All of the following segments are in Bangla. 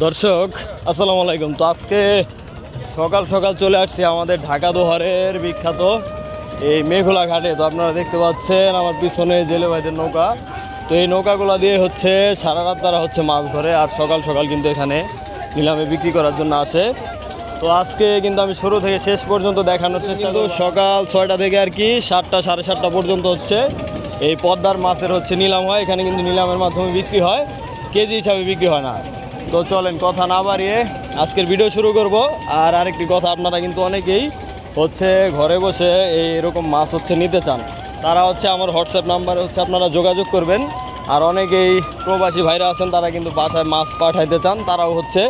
দর্শক আসসালামু আলাইকুম। তো আজকে সকাল সকাল চলে আসছি আমাদের ঢাকা দোহারের বিখ্যাত এই মেঘলা ঘাটে। তো আপনারা দেখতে পাচ্ছেন আমার পিছনে জেলে ভাইদের নৌকা। তো এই নৌকাগুলো দিয়ে হচ্ছে সারা রাত তারা হচ্ছে মাছ ধরে, আর সকাল সকাল কিন্তু এখানে নিলামে বিক্রি করার জন্য আসে। তো আজকে কিন্তু আমি শুরু থেকে শেষ পর্যন্ত দেখানোর চেষ্টা করব। সকাল 6টা থেকে আর কি 7টা সাড়ে 7টা পর্যন্ত হচ্ছে এই পদ্মার মাছের হচ্ছে নিলাম হয়। এখানে কিন্তু নিলামের মাধ্যমে বিক্রি হয়, কেজি হিসাবে বিক্রি হয় না। তো চলেন কথা না বাড়িয়ে আজকের ভিডিও শুরু করব। আর আরেকটি কথা, আপনারা কিন্তু অনেকেই হচ্ছে ঘরে বসে এরকম মাছ হচ্ছে নিতে চান, তারা হচ্ছে আমার হোয়াটসঅ্যাপ নাম্বারে হচ্ছে আপনারা যোগাযোগ করবেন। আর অনেকেই প্রবাসী ভাইরা আছেন, তারা কিন্তু বাসায় মাছ পাঠাইতে চান, তারাও হচ্ছে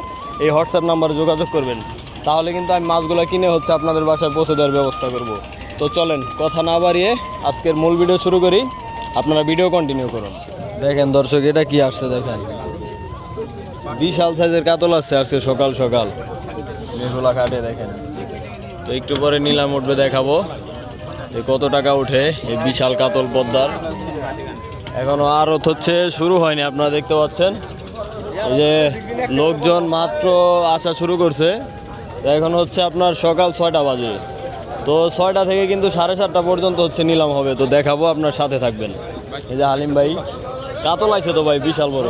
এই হোয়াটসঅ্যাপ নাম্বারে যোগাযোগ করবেন। তাহলে কিন্তু আমি মাছগুলো কিনে হচ্ছে আপনাদের বাসায় পৌঁছে দেওয়ার ব্যবস্থা করব। তো চলেন কথা না বাড়িয়ে আজকের মূল ভিডিও শুরু করি, আপনারা ভিডিও কন্টিনিউ করুন। দেখেন দর্শক, এটা কি আসছে দেখেন, বিশাল সাইজের কাতল আসছে আজকে সকাল সকাল মেঘলা ঘাটে দেখেন। তো একটু পরে নিলাম উঠবে, দেখাবো যে কত টাকা উঠে এই বিশাল কাতল পদ্মার। এখনো আড়ত হচ্ছে শুরু হয়নি, আপনারা দেখতে পাচ্ছেন এই যে লোকজন মাত্র আসা শুরু করছে। এখন হচ্ছে আপনার সকাল 6টা বাজে। তো 6টা থেকে কিন্তু 7:30 পর্যন্ত হচ্ছে নিলাম হবে। তো দেখাবো, আপনার সাথে থাকবেন। এই যে হালিম ভাই কাতল আছে তো ভাই, বিশাল বড়।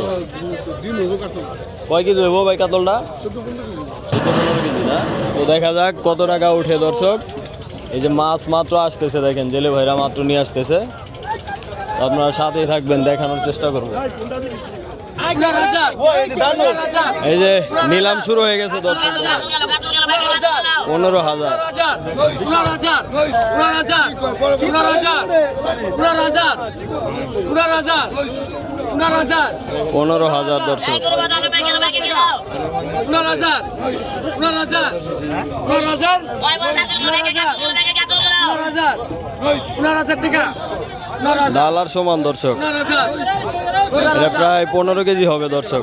কয় কেজি হইব ভাই কাতলটা? 14-15 কেজি না? তো দেখা যাক কত টাকা উঠে দর্শক। এই যে মাছ মাত্র আসতেছে দেখেন, জেলে ভাইরা মাত্র নিয়ে আসতেছে। তো আপনারা সাথেই থাকবেন, দেখানোর চেষ্টা করবো। এই যে নিলাম শুরু হয়ে গেছে দর্শক। 15,000 15,000 দর্শক। ডালার সমান দর্শক, এটা প্রায় 15 কেজি হবে দর্শক।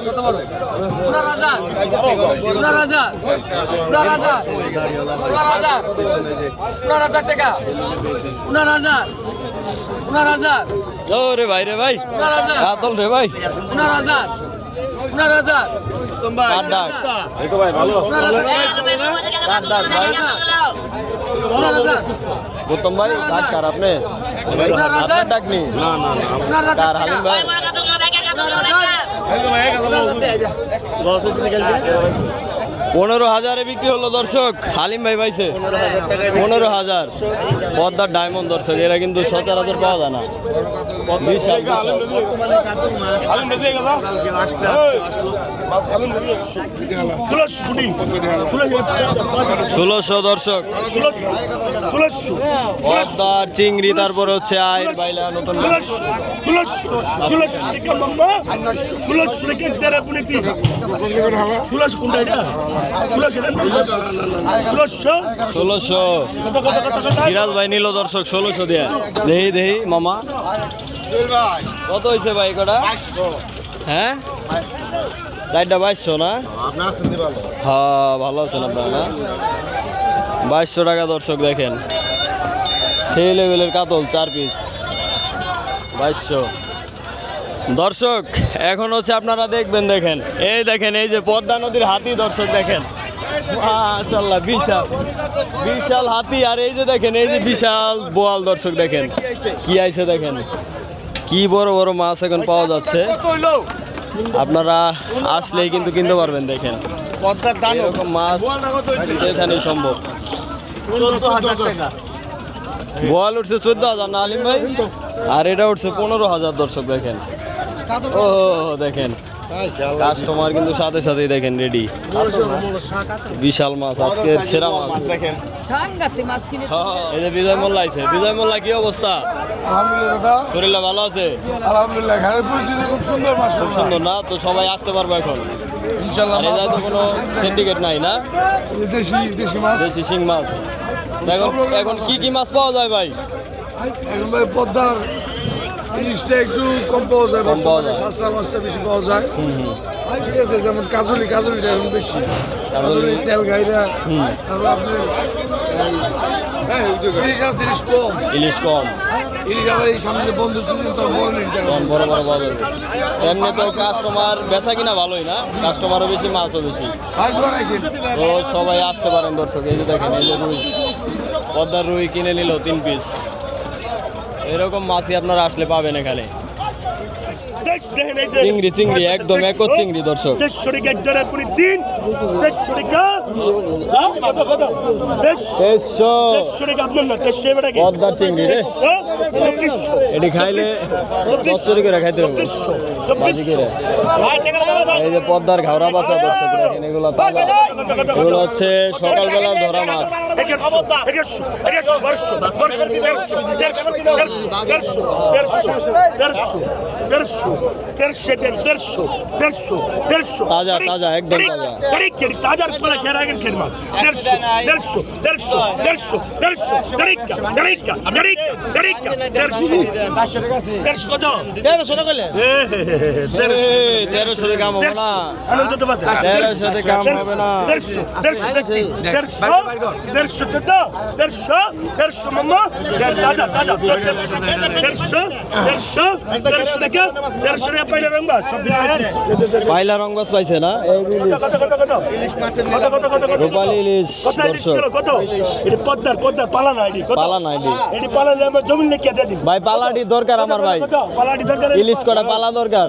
ও রে ভাই, রে ভাই কাতল রে ভাই, গৌতম ভাই ডাক কার? আপনি ডাক নি? কার? হালিম ভাই। 15,000 বিক্রি হলো দর্শক। হালিম ভাই পাইছে 15,000। পদ্মার ডায়মন্ড দর্শক, এরা কিন্তু সচরাচর পাওয়া যায় না। বিশাল 1600 দর্শক। পদ্মার চিংড়ি, তারপরে হচ্ছে আইর বাইলা নতুন। সিরাজ ভাই নিল দর্শক 1600 দিয়ে। দেহি দেহি মামা কত হয়েছে ভাই কটা? হ্যাঁ 4টা 2200 না? হ্যাঁ ভালো আছেন আপনারা? 2200 টাকা দর্শক। দেখেন সেই লেভেলের কাতল 4 পিস 2200 দর্শক। এখন হচ্ছে আপনারা দেখবেন, দেখেন এই দেখেন এই যে পদ্মা নদীর হাতি দর্শক, দেখেন মাশাআল্লাহ বিশাল বিশাল হাতি। আর এই যে দেখেন এই যে বিশাল বোয়াল দর্শক, দেখেন কি আইছে, দেখেন কি বড় বড় মাছ এখন পাওয়া যাচ্ছে। আপনারা আসলেই কিন্তু কিনতে পারবেন। দেখেন এরকম মাছ এখানে সম্ভব। বোয়াল উঠছে 14,000 না আলিম ভাই? আর এটা উঠছে 15,000 দর্শক। দেখেন ও দেখেন কাস্টমার কিন্তু সাথে সাথেই দেখেন রেডি। বিশাল মাছ, আজকের সেরা মাছ। এই যে বিজয় মোল্লা আছে। বিজয় মোল্লা কি অবস্থা? শরীরটা ভালো আছে? আলহামদুলিল্লাহ, খুব সুন্দর মাছ, খুব সুন্দর না? তো সবাই আসতে পারবে এখন ইনশাআল্লাহ। আর এটা তো কোনো সিন্ডিকেট নাই না? দেশি শিং মাছ। এখন কি কি মাছ পাওয়া যায় ভাই? এখন ভাই পদ্মার ইলিশটা একটু কম পাওয়া যায়, কম পাওয়া যায়। সাতটা মাছটা বেশি পাওয়া যায়। ঠিক আছে, যেমন কাজুলিটা এখন বেশি, কাজুলি তেল গাইরা। তারপর আপনার ইলিশ কম। ইলিশ আবার এই সামনে বন্ধু সিজন তো বড় ইলিশ তখন বড় বড় বাজার এমনি তো কাস্টমার বেচা কিনা ভালোই না, কাস্টমারও বেশি মাছও বেশি। ভাই দোয়া রাখেন তো সবাই আসতে পারেন দর্শক। এই যে দেখেন, এই যে রুই, পদ্মার রুই কিনে নিল 3 পিস। এরকম মাছই আপনারা আসলে পাবেন এখানে। চিংড়ি চিংড়ি একদম একর চিংড়ি দর্শক। 150 পদ্মার চিংড়ি রে, এটি খাইলে চচ্চড়ি করে খাইতে হবে ভাজি করে। এই যে পদ্মার ঘাওড়া বাচ্চা দর্শক দেখেন, এগুলো তাজা, এগুলো হচ্ছে সকালবেলার ধরা মাছ। তাজা তাজা একদম তাজা। তেরোশো কাম হবে না, 1300 কাম হবে না। পাইলা রং মাছ পাইছে না, রূপালী ইলিশ দর্শক। পালা নাই ভাই, পালাটি দরকার আমার ভাই, ইলিশ করা পালা দরকার।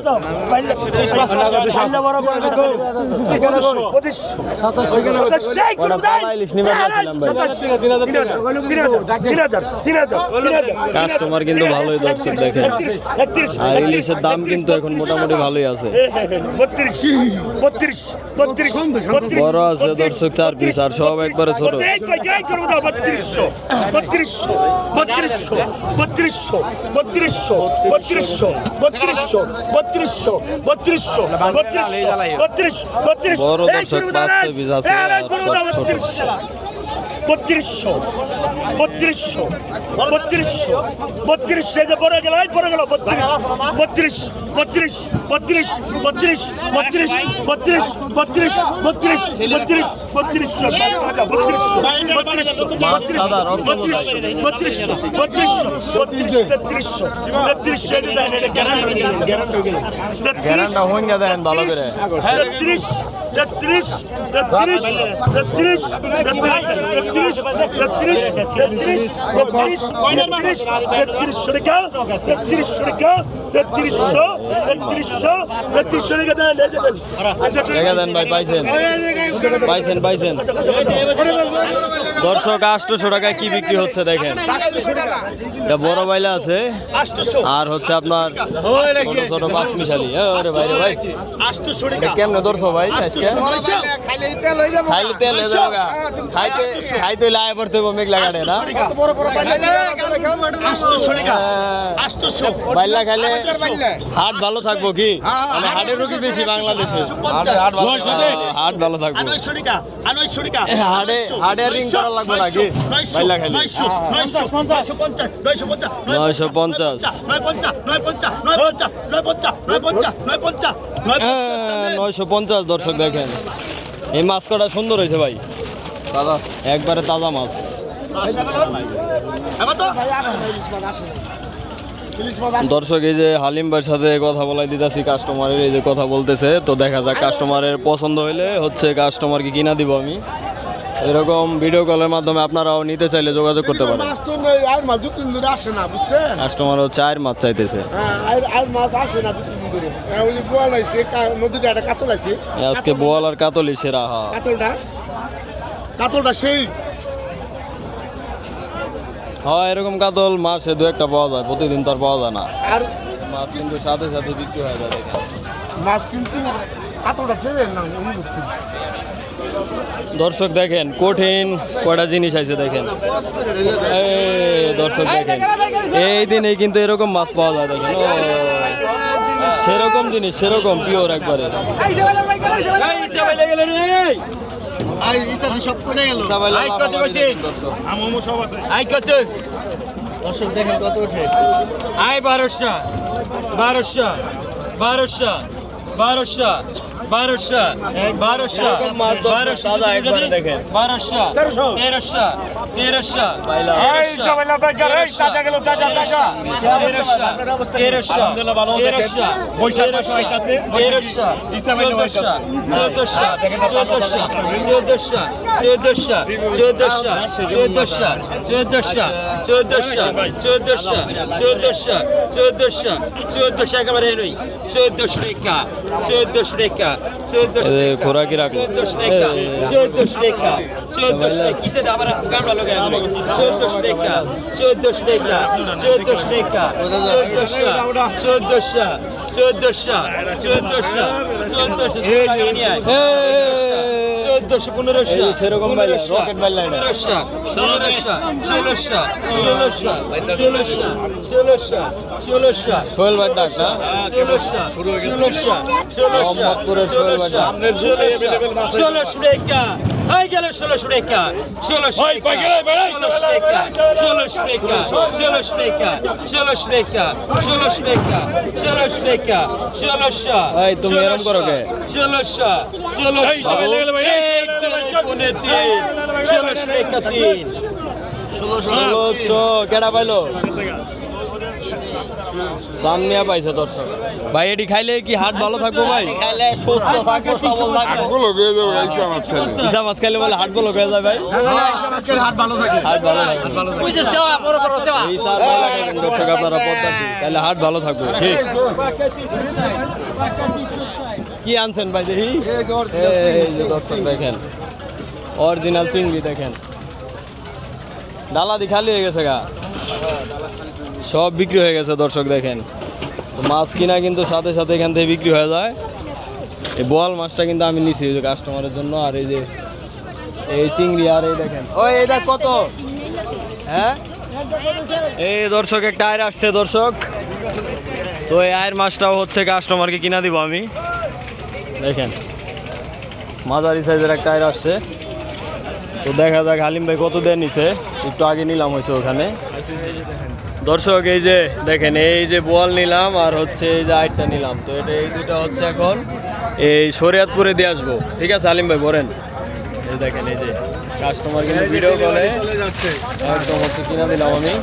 ইলিশ নিবে কাস্টমার কিন্তু ভালোই দর্শক দেখেন, আর ইলিশের দাম কিন্তু এখন মোটামুটি ভালোই আছে। বড় আছে দর্শক 4 পিস, আর সব একবারে ছোট। বড় দর্শক 500 পিস আছে, আর সব ছোট। দর্শক 800 টাকায় কি বিক্রি হচ্ছে দেখেন। এটা বড় বাইলা আছে, আর হচ্ছে আপনার ছোট ছোট পাঁচ মিশালি। কেমনে ধরছো ভাই? খাইলে তেল হয়ে যাবে, খাইতে লাই পড়তে মেঘলা কাটে না। বাইলা খাইলে হাট ভালো থাকবো কি, মানে হাটের রুগী বেশি বাংলাদেশে, হাট ভালো থাকবো। হাটে রিং করা লাগবে নাকি বাইলা খাইলে? 950 950 দর্শক দেখেন, এই মাছ কটা সুন্দর হয়েছে ভাই, একবারে তাজা মাছ। দর্শক এই যে হালিম ভাইয়ের সাথে কথা বলাই দিতেছি, কাস্টমারের এই যে কথা বলতেছে, তো দেখা যাক কাস্টমারের পছন্দ হইলে হচ্ছে কাস্টমারকে কিনা দিব আমি। এরকম ভিডিও কলের মাধ্যমে আপনারাও নিতে চাইলে যোগাযোগ করতে পারেন। কাস্টমার হচ্ছে আয়ের মাছ চাইতেছে, আজকে বোয়াল আর কাতলি সেরা। কাতলটা সেই হয়, এরকম কাতল মাসে 2-1টা পাওয়া যায়, প্রতিদিন তো আর পাওয়া যায় না। আর মাছ কিন্তু সাথে সাথে বিক্রি হয়ে যায় দেখেন। মাছ কিন্তু কাতলটা ফেলেন না। দর্শক দেখেন কঠিন কয়টা জিনিস আছে দেখেন। দর্শক দেখেন, এই দিনে কিন্তু এরকম মাছ পাওয়া যায় দেখেন। ও সেরকম জিনিস, সেরকম পিওর একবারে। দর্শক দেখেন কত ওঠে। 1200 1200 1200 1200 তাজা একবারে দেখেন। 1400 একেবারে এরই 1400 টাকা 1400 টাকা 1400 টাকা খোরাকি রাখো 1400 টাকা 1400 টাকা 1400 টাকা কিসে আবার কামড়া লাগে 1400 টাকা 1400 টাকা 1400 টাকা 1400 সেরকম বাইলা রকেট বাইলা না। 1600 সোহেল ভাই ডাক না মোহাম্মদপুরের সোহেল ভাই ডাক। 1600 টাকা হয়ে গেল 1600 টাকা 1600 টাকা 1600 টাকা 1600 টাকা 1600 টাকা 1600 টাকা 1600 টাকা 1600 টাকা 1600 এই তুমি এরকম করো কে? 1600 ষোলোশো কেডা পাইলো? সামনিয়া পাইছে দর্শক। ভাই এটি খাইলে কি হাট ভালো থাকবো ভাই? খাইলে সুস্থ থাকবো সবল থাকবো ইসা মাছ খাইলে বলে হাট ভালো হয়ে যায় ভাই? হাট ভালো থাকে। ইসা আর ভালো লাগে দর্শক আপনারা পদ্মাটি তাহলে হাট ভালো থাকবে ঠিক। কি আনছেন ভাই দেখি? এই যে দর্শক দেখেন অরিজিনাল চিংড়ি দেখেন। ডালা দি খালি হয়ে গেছে গা, সব বিক্রি হয়ে গেছে দর্শক দেখেন। তো মাছ কিনা কিন্তু সাথে সাথে এখান থেকে বিক্রি হয়ে যায়। এই বোয়াল মাছটা কিন্তু আমি নিছি ওই যে কাস্টমারের জন্য। আর এই যে এই চিংড়ি আর এই দেখেন ওই এটা কত? হ্যাঁ এই দর্শক একটা আয়ের আসছে দর্শক। তো এই আয়ের মাছটাও হচ্ছে কাস্টমারকে কিনা দিব আমি। দেখেন মাঝারি সাইজের একটা আয়ের আসছে। তো দেখা যাক হালিম ভাই কত দেন নিছে, একটু আগে নিলাম হয়েছে ওখানে দর্শক। এই যে দেখেন এই যে বোয়াল নিলাম আর হচ্ছে এই যে আইটটা নিলাম। তো এটা এই দুটা হচ্ছে এখন এই শরিয়াতপুরে দিয়ে আসবো। ঠিক আছে হালিম ভাই বলেন। এই দেখেন এই যে কাস্টমার কিন্তু ভিডিও কলে একদম হচ্ছে কিনা দিলাম আমি।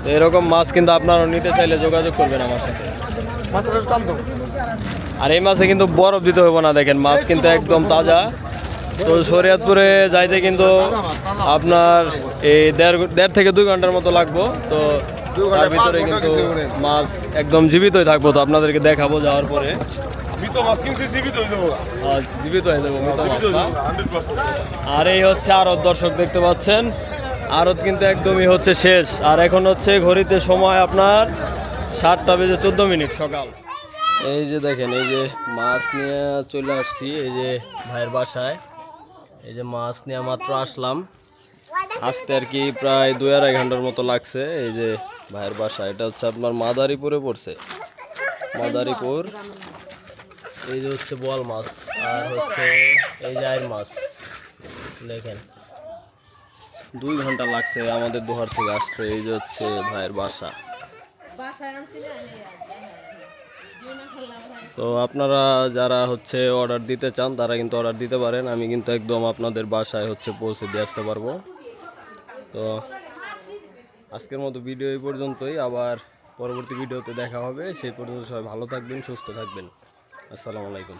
তো এরকম মাছ কিন্তু আপনারা নিতে চাইলে যোগাযোগ করবেন আমার সাথে। আর এই মাছে কিন্তু বরফ দিতে হবে না, দেখেন মাছ কিন্তু একদম তাজা। তো শরিয়াতপুরে যাইতে কিন্তু আপনার এই দেড় থেকে 2 ঘন্টার মতো লাগবো। তো তার ভিতরে কিন্তু মাছ একদম জীবিতই থাকবো। তো আপনাদেরকে দেখাবো যাওয়ার পরে জীবিত হয়ে যাবো মৃত মাছ না? আর এই হচ্ছে আড়ত দর্শক দেখতে পাচ্ছেন। আড়ত কিন্তু একদমই হচ্ছে শেষ। আর এখন হচ্ছে ঘড়িতে সময় আপনার 7:14 সকাল। এই যে দেখেন এই যে মাছ নিয়ে চলে আসছি এই যে ভাইয়ের বাসায়। এই যে মাছ নিয়ে মাত্র আসলাম, আসতে আর কি প্রায় 2-2.5 ঘন্টার মতো লাগছে। এই যে ভাইয়ের বাসা, এটা হচ্ছে আপনার মাদারীপুরে পড়ছে, মাদারীপুর। এই যে হচ্ছে বোয়াল মাছ আর হচ্ছে এই যে আইর মাছ। দেখেন 2 ঘন্টা লাগছে আমাদের দোহার থেকে আসতে। এই যে হচ্ছে ভাইয়ের বাসা। তো আপনারা যারা হচ্ছে অর্ডার দিতে চান তারা কিন্তু অর্ডার দিতে পারেন। আমি কিন্তু একদম আপনাদের বাসায় হচ্ছে পৌঁছে দিয়ে আসতে পারবো। তো আজকের মতো ভিডিও এই পর্যন্তই, আবার পরবর্তী ভিডিওতে দেখা হবে। সেই পর্যন্ত সবাই ভালো থাকবেন, সুস্থ থাকবেন। আসসালামু আলাইকুম।